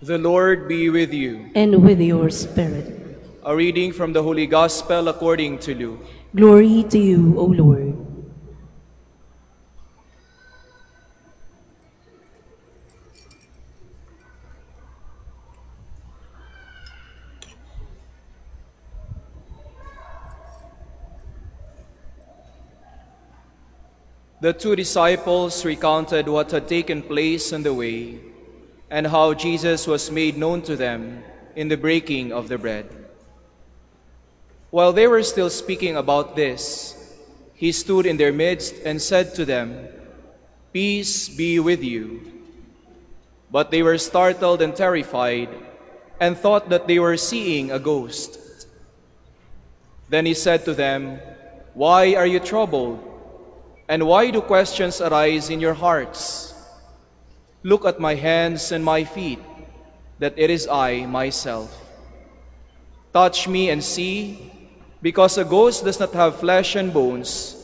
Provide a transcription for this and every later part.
The Lord be with you. And with your spirit. A reading from the Holy Gospel according to Luke. Glory to you, O Lord. The two disciples recounted what had taken place on the way and how Jesus was made known to them in the breaking of the bread. While they were still speaking about this, he stood in their midst and said to them, "Peace be with you." But they were startled and terrified and thought that they were seeing a ghost. Then he said to them, "Why are you troubled? And why do questions arise in your hearts? Look at my hands and my feet, that it is I myself. Touch me and see, because a ghost does not have flesh and bones,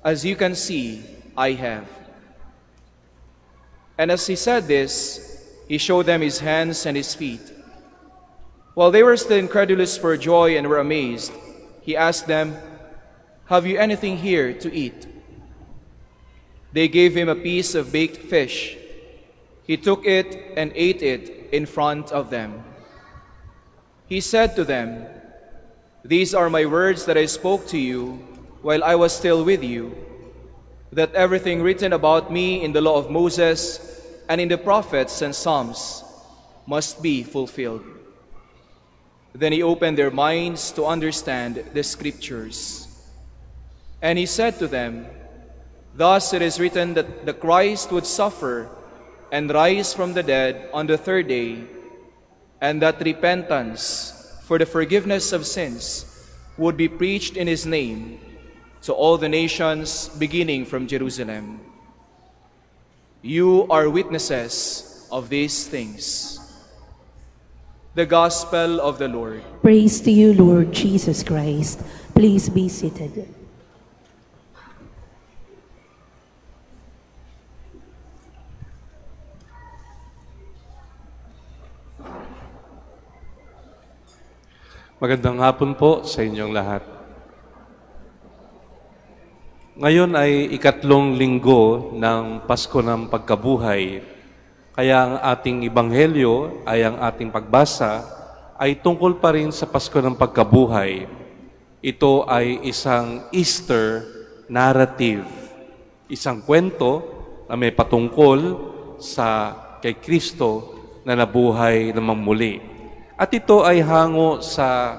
as you can see, I have." And as he said this, he showed them his hands and his feet. While they were still incredulous for joy and were amazed, he asked them, "Have you anything here to eat?" They gave him a piece of baked fish. He took it and ate it in front of them. He said to them, "These are my words that I spoke to you while I was still with you, that everything written about me in the law of Moses and in the prophets and Psalms must be fulfilled." Then he opened their minds to understand the Scriptures. And he said to them, "Thus it is written that the Christ would suffer and rise from the dead on the third day, and that repentance for the forgiveness of sins would be preached in his name to all the nations, beginning from Jerusalem. You are witnesses of these things." The Gospel of the Lord. Praise to you, Lord Jesus Christ. Please be seated. Magandang hapon po sa inyong lahat. Ngayon ay ikatlong linggo ng Pasko ng Pagkabuhay. Kaya ang ating ebanghelyo ay ang ating pagbasa ay tungkol pa rin sa Pasko ng Pagkabuhay. Ito ay isang Easter narrative. Isang kwento na may patungkol sa kay Kristo na nabuhay namang muli. At ito ay hango sa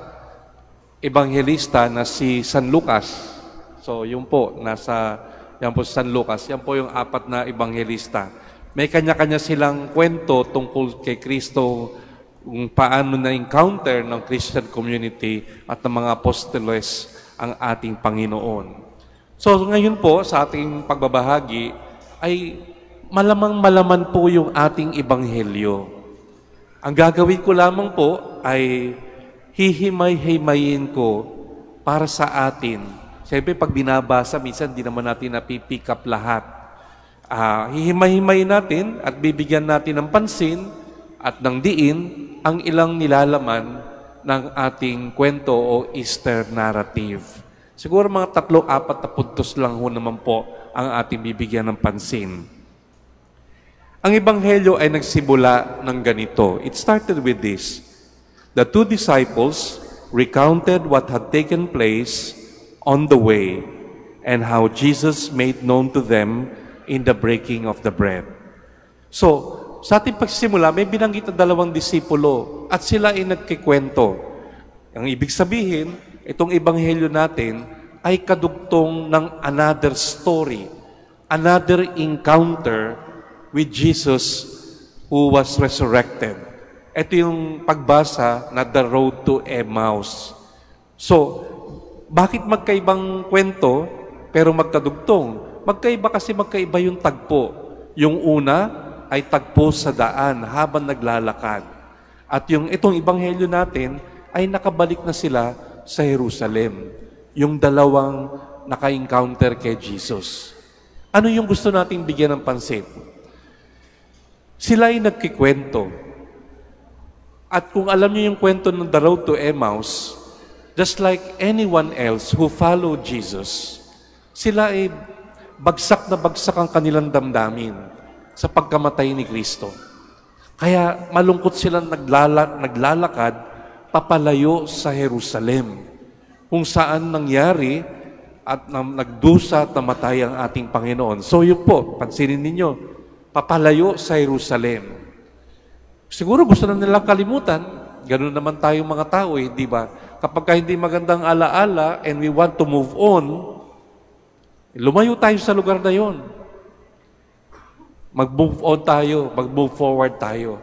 ebanghelista na si San Lucas. So, yun po, yan po San Lucas. Yan po yung apat na ebanghelista. May kanya-kanya silang kwento tungkol kay Kristo, kung paano na-encounter ng Christian community at ng mga apostoles ang ating Panginoon. So, ngayon po, sa ating pagbabahagi, ay malamang-malaman po yung ating ebanghelyo. Ang gagawin ko lamang po ay hihimay-himayin ko para sa atin. Siyempre, pag binabasa, minsan di naman natin napipick up lahat. Hihimay-himayin natin at bibigyan natin ng pansin at ng diin ang ilang nilalaman ng ating kwento o Easter narrative. Siguro mga 3-4 na puntos lang ho naman po ang ating bibigyan ng pansin. Ang ebanghelyo ay nagsimula ng ganito. It started with this. The two disciples recounted what had taken place on the way and how Jesus made known to them in the breaking of the bread. So, sa ating pagsimula, may binanggit na 2 disipulo at sila ay nagkikwento. Ang ibig sabihin, itong ebanghelyo natin ay kadugtong ng another story, another encounter with Jesus who was resurrected. Ito yung pagbasa na The Road to Emmaus. So, bakit magkaibang kwento pero magkadugtong? Magkaiba kasi magkaiba yung tagpo. Yung una ay tagpo sa daan habang naglalakad. At yung itong ebanghelyo natin ay nakabalik na sila sa Jerusalem. Yung dalawang naka-encounter kay Jesus. Ano yung gusto nating bigyan ng pansin? Sila ay nagkikwento. At kung alam niyo yung kwento ng The Road to Emmaus, just like anyone else who followed Jesus, sila ay bagsak na bagsak ang kanilang damdamin sa pagkamatay ni Kristo. Kaya malungkot silang naglalakad papalayo sa Jerusalem, kung saan nangyari at nagdusa at namatay ang ating Panginoon. So yun po, pansinin ninyo, papalayo sa Jerusalem. Siguro gusto na nilang kalimutan. Ganun naman tayong mga tao, di ba? Kapag hindi magandang alaala and we want to move on, lumayo tayo sa lugar na yon. Mag-move on tayo, mag-move forward tayo.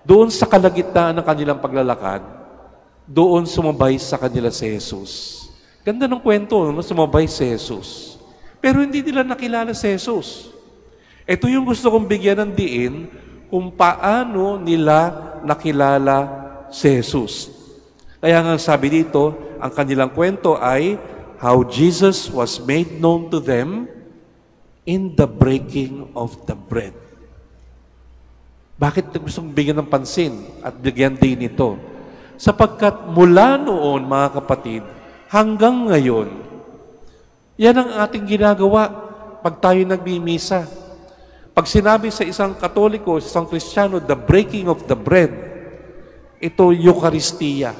Doon sa kalagitnaan ng kanilang paglalakad, doon sumabay sa kanila si Jesus. Ganda ng kwento, no? Sumabay si Jesus. Pero hindi nila nakilala si Jesus. Ito yung gusto kong bigyan ng diin kung paano nila nakilala si Jesus. Kaya nga sabi dito, ang kanilang kwento ay how Jesus was made known to them in the breaking of the bread. Bakit gusto kong bigyan ng pansin at bigyan din ito? Sapagkat mula noon, mga kapatid, hanggang ngayon, yan ang ating ginagawa pag tayo nagmimisa. Pag sinabi sa isang Katoliko, sa isang Kristiyano, the breaking of the bread, ito Eucharistia.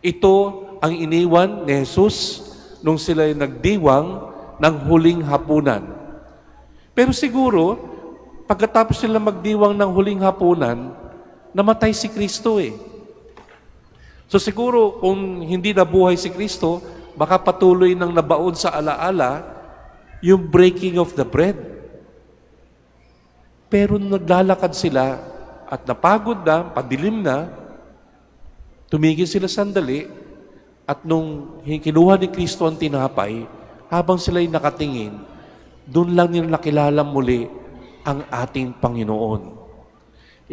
Ito ang iniwan ni Jesus nung sila nagdiwang ng huling hapunan. Pero siguro, pagkatapos sila magdiwang ng huling hapunan, namatay si Kristo eh. So siguro, kung hindi nabuhay si Kristo, baka patuloy nang nabaon sa alaala yung breaking of the bread. Pero naglalakad sila at napagod na, padilim na, tumigil sila sandali at nung kinuha ni Kristo ang tinapay, habang sila'y nakatingin, doon lang nila nakilala muli ang ating Panginoon.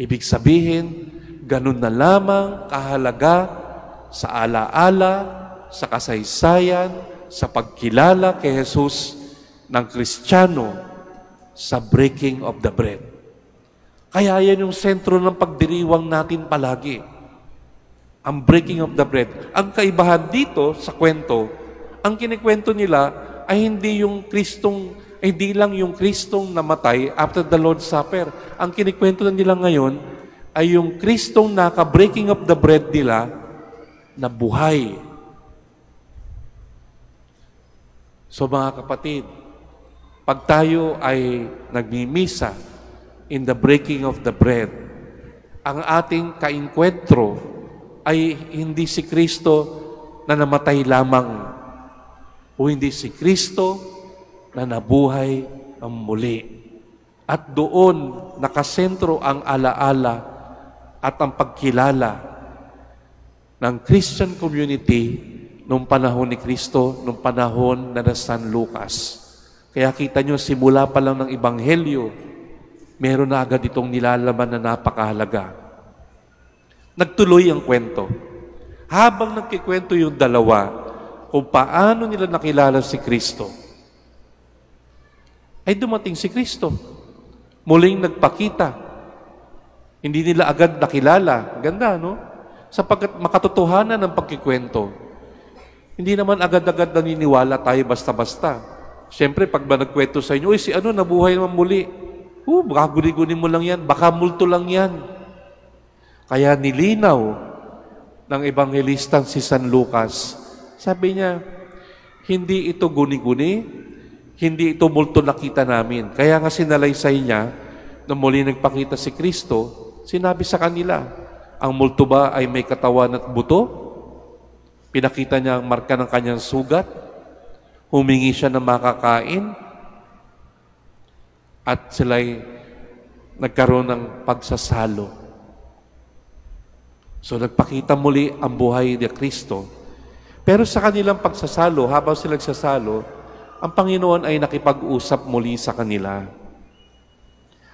Ibig sabihin, ganun na lamang kahalaga sa alaala, sa kasaysayan, sa pagkilala kay Jesus ng Kristiyano sa breaking of the bread. Kaya yan yung sentro ng pagdiriwang natin palagi. Ang breaking of the bread. Ang kaibahan dito sa kwento, ang kinikwento nila ay hindi lang yung Kristong namatay after the Lord's Supper. Ang kinikwento nila ngayon ay yung Kristong naka-breaking of the bread nila na buhay. So mga kapatid, pag tayo ay nagmimisa in the breaking of the bread, ang ating kainkwentro ay hindi si Kristo na namatay lamang o hindi si Kristo na nabuhay ang muli. At doon nakasentro ang alaala at ang pagkilala ng Christian community nung panahon ni Kristo, nung panahon na San Lucas. Kaya kita nyo, simula pa lang ng Ebanghelyo, meron na agad itong nilalaman na napakahalaga. Nagtuloy ang kwento. Habang nagkikwento yung dalawa, kung paano nila nakilala si Kristo, ay dumating si Kristo. Muling nagpakita. Hindi nila agad nakilala. Ganda, no? Sapagkat makatotohanan ng pagkikwento. Hindi naman agad-agad naniniwala tayo basta-basta. Siyempre, pag ba nagkwento sa inyo, si ano, nabuhay naman muli. Baka guni-guni mo lang yan. Baka multo lang yan. Kaya nilinaw ng ebanghelistang si San Lucas. Sabi niya, hindi ito guni-guni, hindi ito multo nakita namin. Kaya nga sinalaysay niya, nung muli nagpakita si Kristo, sinabi sa kanila, ang multo ba ay may katawan at buto? Pinakita niya ang marka ng kanyang sugat, humingi siya ng makakain, at sila'y nagkaroon ng pagsasalo. So nagpakita muli ang buhay ni Kristo. Pero sa kanilang pagsasalo, habang sila nagsasalo, ang Panginoon ay nakipag-usap muli sa kanila.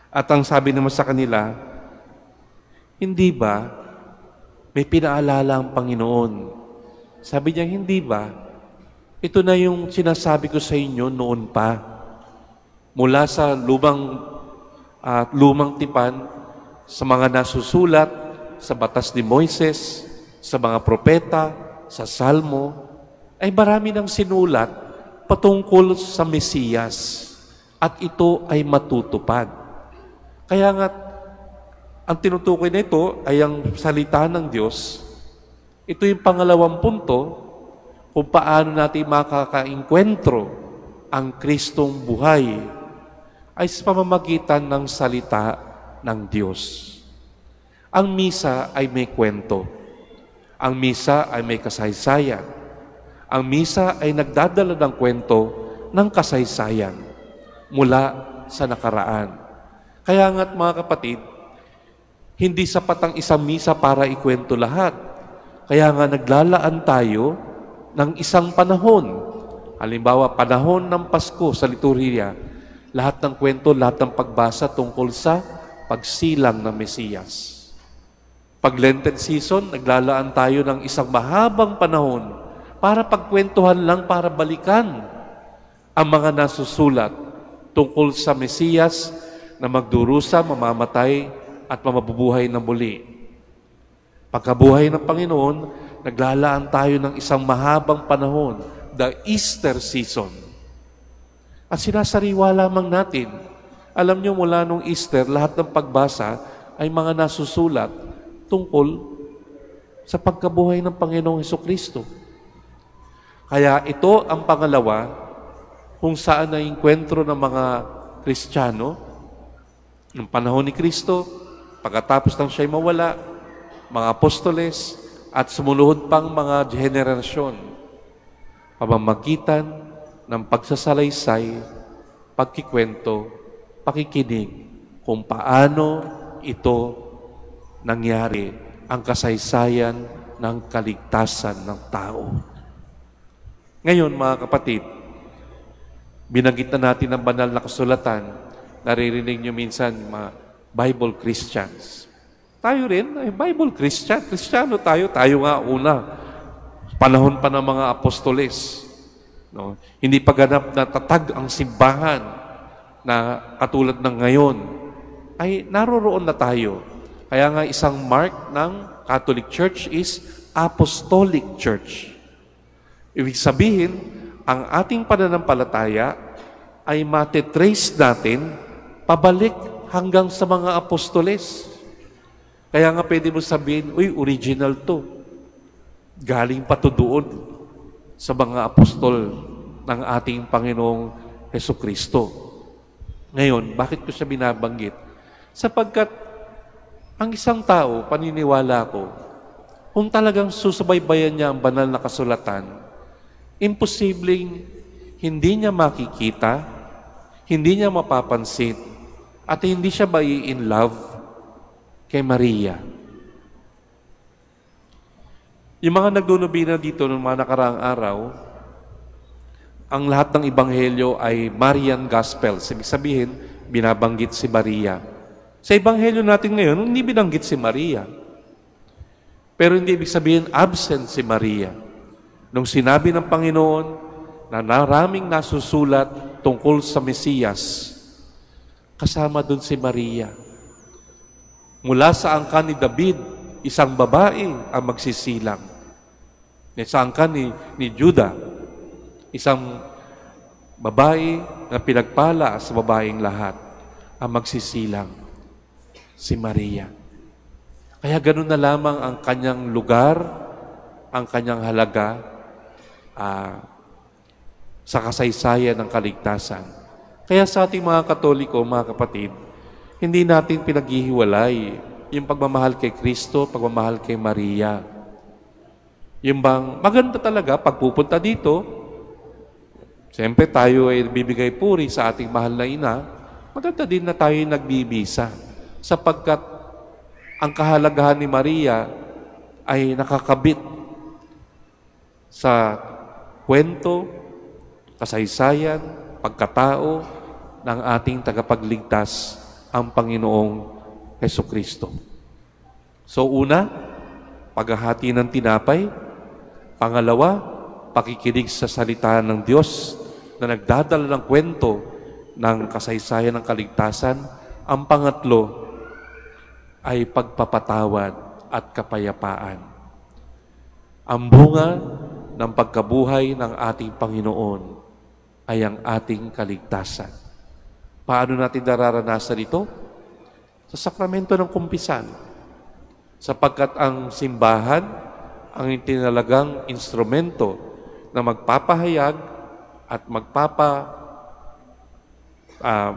At ang sabi naman sa kanila, hindi ba may pinaalala ang Panginoon? Sabi niya, hindi ba? Ito na yung sinasabi ko sa inyo noon pa. Mula sa lumang tipan, sa mga nasusulat, sa batas ni Moises, sa mga propeta, sa Salmo, ay marami nang sinulat patungkol sa Mesiyas at ito ay matutupad. Kaya nga, ang tinutukoy nito ay ang salita ng Diyos. Ito yung pangalawang punto kung paano natin makakaengkwentro ang Kristong buhay ay sa pamamagitan ng salita ng Diyos. Ang misa ay may kwento. Ang misa ay may kasaysayan. Ang misa ay nagdadala ng kwento ng kasaysayan mula sa nakaraan. Kaya nga't mga kapatid, hindi sapat ang isang misa para ikwento lahat. Kaya nga naglalaan tayo ng isang panahon. Halimbawa, panahon ng Pasko sa liturhiya, lahat ng kwento, lahat ng pagbasa tungkol sa pagsilang ng Mesiyas. Pag Lenten season, naglalaan tayo ng isang mahabang panahon para pagkwentuhan lang, para balikan ang mga nasusulat tungkol sa Mesiyas na magdurusa, mamamatay, at mamabubuhay na muli. Pagkabuhay ng Panginoon, naglalaan tayo ng isang mahabang panahon, the Easter season. At sinasariwa lamang natin. Alam niyo, mula nung Easter, lahat ng pagbasa ay mga nasusulat tungkol sa pagkabuhay ng Panginoong Hesukristo. Kaya ito ang pangalawa kung saan ay enkwentro ng mga Kristiyano ng panahon ni Kristo, pagkatapos ng siya'y mawala, mga apostoles, at sumuluhod pang mga henerasyon, pamamagitan ng pagsasalaysay, pagkikwento, pakikinig kung paano ito nangyari ang kasaysayan ng kaligtasan ng tao. Ngayon, mga kapatid, binanggit na natin ang banal na kasulatan. Naririnig nyo minsan, mga Bible Christians. Tayo rin, ay Bible Christian. Kristiyano tayo. Tayo nga una. Panahon pa ng mga apostoles. No? Hindi pa ganap na tatag ang simbahan na katulad ng ngayon. Ay naroroon na tayo. Kaya nga isang mark ng Catholic Church is Apostolic Church. Ibig sabihin, ang ating pananampalataya ay matetrace natin pabalik hanggang sa mga apostoles. Kaya nga pwede mo sabihin, uy, original to. Galing pa to doon sa mga apostol ng ating Panginoong Hesukristo. Ngayon, bakit ko siya binabanggit? Sapagkat ang isang tao, paniniwala ko, kung talagang susubaybayan niya ang banal na kasulatan, imposibleng hindi niya makikita, hindi niya mapapansin, at hindi siya in love kay Maria. Yung mga nagdunubina dito noong mga nakaraang araw, ang lahat ng ebanghelyo ay Marian Gospel. Ibig sabihin, binabanggit si Maria. Sa ebanghelyo natin ngayon, hindi binanggit si Maria. Pero hindi ibig sabihin, absent si Maria. Nung sinabi ng Panginoon na maraming nasusulat tungkol sa Mesiyas, kasama doon si Maria. Mula sa angkan ni David, isang babae ang magsisilang. Sa angkan ni Judah, isang babae na pinagpala sa babaeng lahat ang magsisilang, si Maria. Kaya ganun na lamang ang kanyang lugar, ang kanyang halaga sa kasaysayan ng kaligtasan. Kaya sa ating mga Katoliko, mga kapatid, hindi natin pinaghihiwalay yung pagmamahal kay Kristo, pagmamahal kay Maria. Yung bang maganda talaga pagpupunta dito, siyempre tayo ay bibigay puri sa ating mahal na ina, maganda din na tayo nagbibisa sapagkat ang kahalagahan ni Maria ay nakakabit sa kwento, kasaysayan, pagkatao ng ating tagapagligtas, ang Panginoong Hesukristo. So una, paghahati ng tinapay. Pangalawa, pakikinig sa salita ng Diyos na nagdadala ng kwento ng kasaysayan ng kaligtasan. Ang pangatlo ay pagpapatawad at kapayapaan. Ang bunga ng pagkabuhay ng ating Panginoon ay ang ating kaligtasan. Paano natin nararanasan ito? Sa sakramento ng kumpisan. Sapagkat ang simbahan ang itinalagang instrumento na magpapahayag at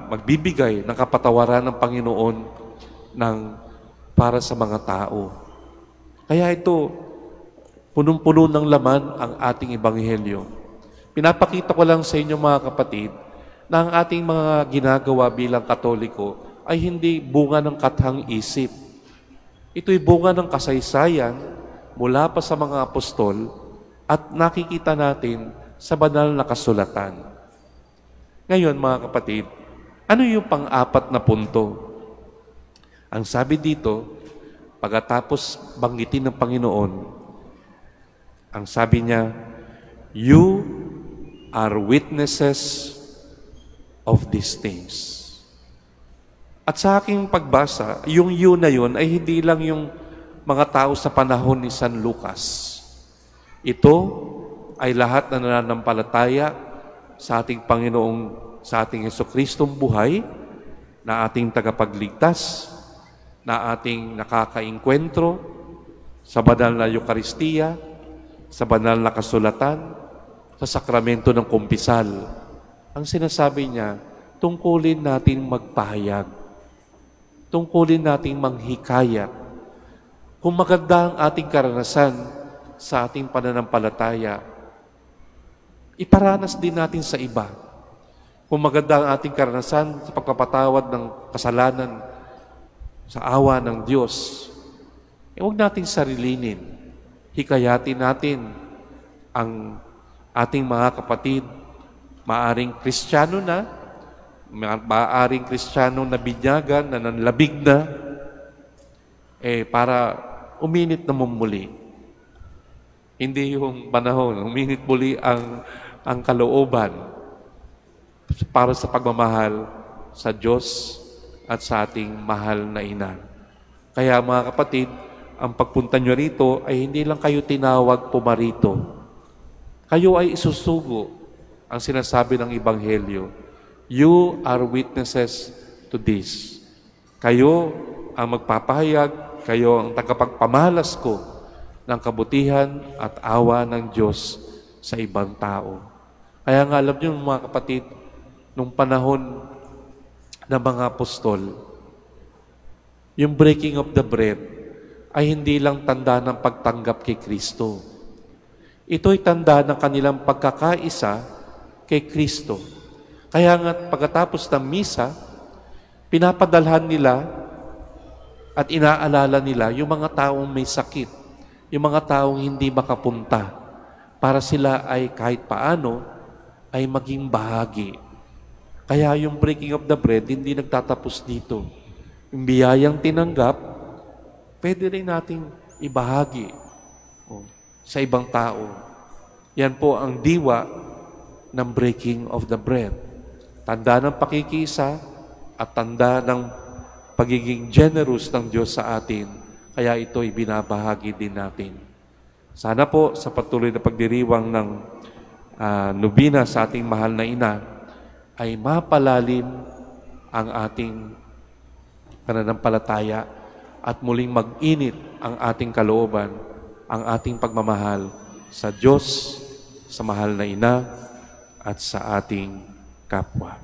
magbibigay ng kapatawaran ng Panginoon para sa mga tao. Kaya ito, punong-puno ng laman ang ating ebanghelyo. Pinapakita ko lang sa inyo mga kapatid na ang ating mga ginagawa bilang Katoliko ay hindi bunga ng kathang isip. Ito'y bunga ng kasaysayan mula pa sa mga apostol at nakikita natin sa banal na kasulatan. Ngayon mga kapatid, ano yung pang-apat na punto? Ang sabi dito, pagkatapos banggitin ng Panginoon, ang sabi niya, you are witnesses of these things. At sa aking pagbasa, yung you na yun ay hindi lang yung mga tao sa panahon ni San Lucas. Ito ay lahat na nananampalataya sa ating sa ating Jesucristong buhay, na ating tagapagligtas, na ating nakakainkwentro sa banal na Eucharistia, sa banal na kasulatan, sa sakramento ng kumpisal. Ang sinasabi niya, tungkulin natin magpahayag. Tungkulin natin manghikayat. Kung maganda ang ating karanasan sa ating pananampalataya, iparanas din natin sa iba. Kung maganda ang ating karanasan sa pagpapatawad ng kasalanan sa awa ng Diyos, huwag natin sarilinin. Hikayatin natin ang ating mga kapatid, maaring Kristiyano na, maaring Kristiyano na binyagan, na nanlabig na, para uminit na muli. Hindi yung panahon, uminit muli ang kalooban para sa pagmamahal sa Diyos at sa ating mahal na ina. Kaya mga kapatid, ang pagpunta nyo rito ay hindi lang kayo tinawag pumarito. Kayo ay isusugo ang sinasabi ng Ebanghelyo. You are witnesses to this. Kayo ang magpapahayag, kayo ang tagapagpamalas ko ng kabutihan at awa ng Diyos sa ibang tao. Kaya nga alam nyo mga kapatid, nung panahon ng mga apostol, yung breaking of the bread ay hindi lang tanda ng pagtanggap kay Kristo. Ito'y tanda ng kanilang pagkakaisa kay Kristo. Kaya nga pagkatapos ng misa, pinapadalhan nila at inaalala nila yung mga taong may sakit, yung mga taong hindi makapunta, para sila ay kahit paano ay maging bahagi. Kaya yung breaking of the bread, hindi nagtatapos dito. Yung biyayang tinanggap, pwede rin nating ibahagi sa ibang tao. Yan po ang diwa ng breaking of the bread. Tanda ng pakikisa at tanda ng pagiging generous ng Diyos sa atin. Kaya ito'y binabahagi din natin. Sana po sa patuloy na pagdiriwang ng nobina sa ating mahal na ina, ay mapalalim ang ating pananampalataya at muling mag-init ang ating kalooban, ang ating pagmamahal sa Diyos, sa mahal na ina, at sa ating kapwa.